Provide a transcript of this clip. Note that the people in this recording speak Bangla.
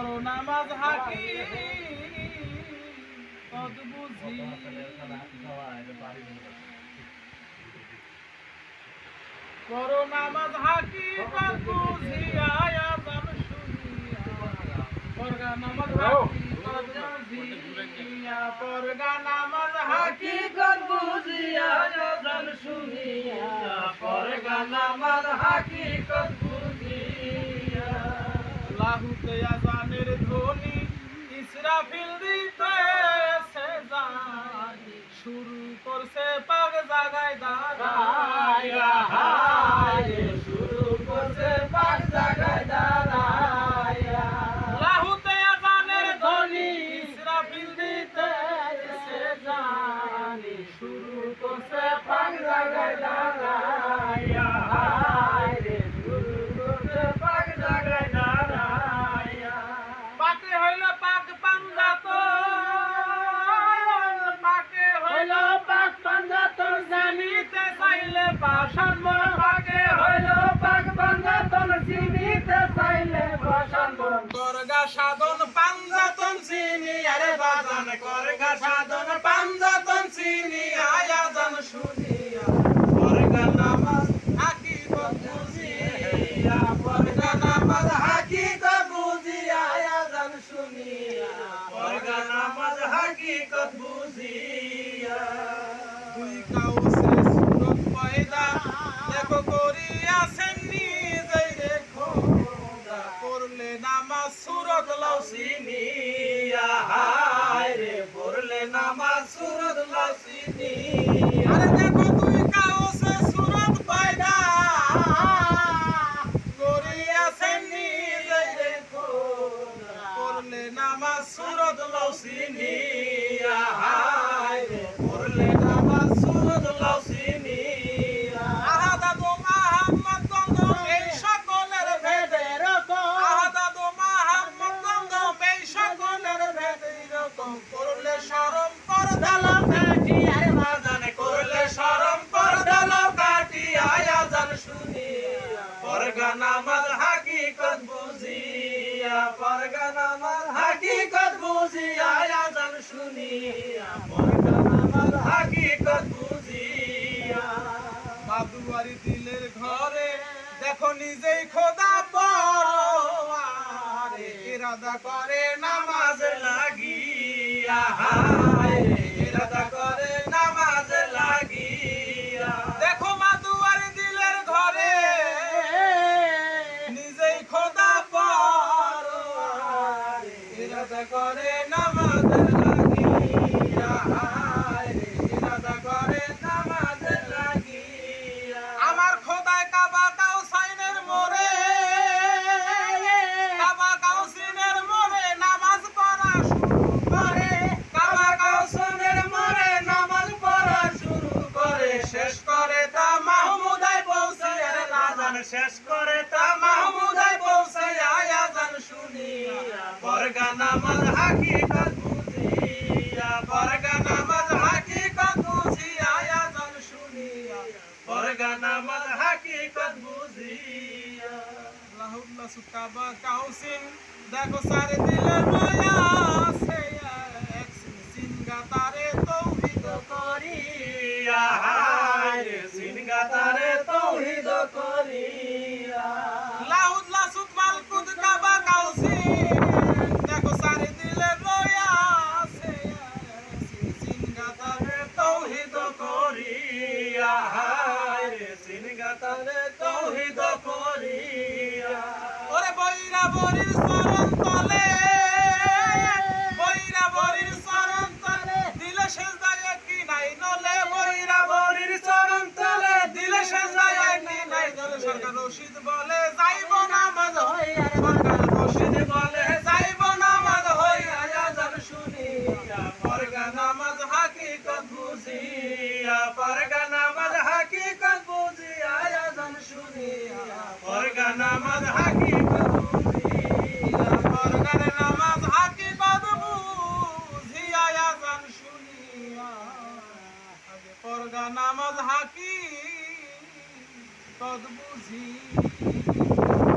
করো নামাজ হাকি কদ বুঝি করো নামাজ হাকি কদ বুঝিয়া আযান শুনিয়া পরগা নামাজ হাকি কদ বুঝিয়া পরগা নামাজ হাকি কদ বুঝিয়া আযান শুনিয়া পরগা নামাজ হাকি কদ বুঝিয়া লাহুতে আযানের ধ্বনি ইসরাফিল দিতেছে জান শুরু করছে পাক জাগায় দাঁড়ায়া হায় শুরু করছে পাক জাগায় দাঁড়ায়া লাহুতে আযানের ধ্বনি ইসরাফিল দিতেছে জান শুরু করছে পাক জাগায় দাঁড়ায়া হায় শুরু করছে পাক জাগায় দাঁড়ায়া পাকে হইল পাক পাঞ্জাতন জানিতে চাইলে পাষাণ মন পাকে হইল পাক পাঞ্জাতন চিনিতে চাইলে পাষাণ মন করগা সাধন পাঞ্জাতন চিনি আরে বাজান করগা সাধন পাঞ্জাতন চিনি আযান শুনিয়া করগা নামাজ হাকিকত বুঝিয়া করগা নামাজ হাকিকত বুঝিয়া আযান শুনিয়া করগা নামাজ হাকিকত বুঝিয়া দুই কাউসে সুরত পয়দা দেখো করিয়াছেন নিজেই দেখো পড়লে নামাজ সুরত লাও চিনিয়া হায় রে পড়লে নামাজ সুরত লাও চিনিয়া আরে দেখো দুই কাউসে সুরত পয়দা করিয়াছেন নিজেই দেখো পড়লে নামাজ সুরত লাও চিনিয়া হায় রে পড়লে নামাজ সুরত লাও চিনিয়া আহাদাদু মুহাম্মদ গন্ধম এই সকলের ভেদের রকম আহাদাদু মুহাম্মদ গন্ধম এই সকলের ভেদের রকম করলে শরম পর্দা লাও কাটি আরে বাজানে করলে শরম পর্দা লাও কাটি আযান শুনিয়া পরগা নামাজ হাকিকত বুঝিয়া পরগা নামাজ হাকিকত বুঝিয়া আযান শুনিয়া পরগা নামাজ হাকিকত বুঝিয়া বাদুয়ারি দিলের ঘরে দেখো নিজেই খোদা পরোয়ারে ইরাদা করে নামাজ লাগিয়া হায় ইরাদা করে নামাজ লাগিয়া দেখো বাদুয়ারি দিলের ঘরে নিজেই খোদা পরোয়ারে ইরাদা করে নামাজ লাগিয়া হায় ইরাদা করে নামাজ লাগিয়া আমার খোদায় কাবা কাউসাইনের মোরে কাবা কাউসিনের মোরে নামাজ পড়া শুরু করে কাবা কাউসিনের মোরে নামাজ পড়া শুরু করে শেষ করে তা মাহমুদায় পৌঁছায় আরে আযান শেষ করে তা মাহমুদায় পৌঁছায় আযান শুনিয়া পরগা নামাজ হাকিকত বুঝিয়া পরগা নামাজ হাকিকত বুঝিয়া আযান শুনিয়া পরগা নামাজ হাকিকত বুঝিয়া লাহুল্লাহ সুকাবা কাউসিন দেখো সারে দিলে মায়া আছে এক সিনগা তারে তৌহিদ করিয়া হায় সিনগা তারে তৌহিদ করিয়া লাহুল্লাহ সুকমাল কুদ কাবা কাউসিন দেখো সারে দিলে মায়া আছে সিনগা তারে তৌহিদ করিয়া হায় সিনগা তারে তৌহিদ করিয়া ওরে বৈরা বরির শরণ তলে বৈরা বরির শরণ তলে দিলে সেজদায় কি নাই নলে বৈরা বরির শরণ তলে দিলে সেজদায় কি নাই নলে সরকার রশিদ বলে যাইব নামাজ হই আর সরকার রশিদ বলে যাইব নামাজ হই আযান শুনিয়া পরগা নামাজ হাকিকত বুঝিয়া পরগা নামাজ হাকিকত বুঝিয়া আযান শুনিয়া পরগা নামাজ হাকিকত বুঝিয়া পরগা নামাজ হাকিকত বুঝিয়া আযান শুনিয়া পরগা নামাজ হাকিকত বুঝিয়া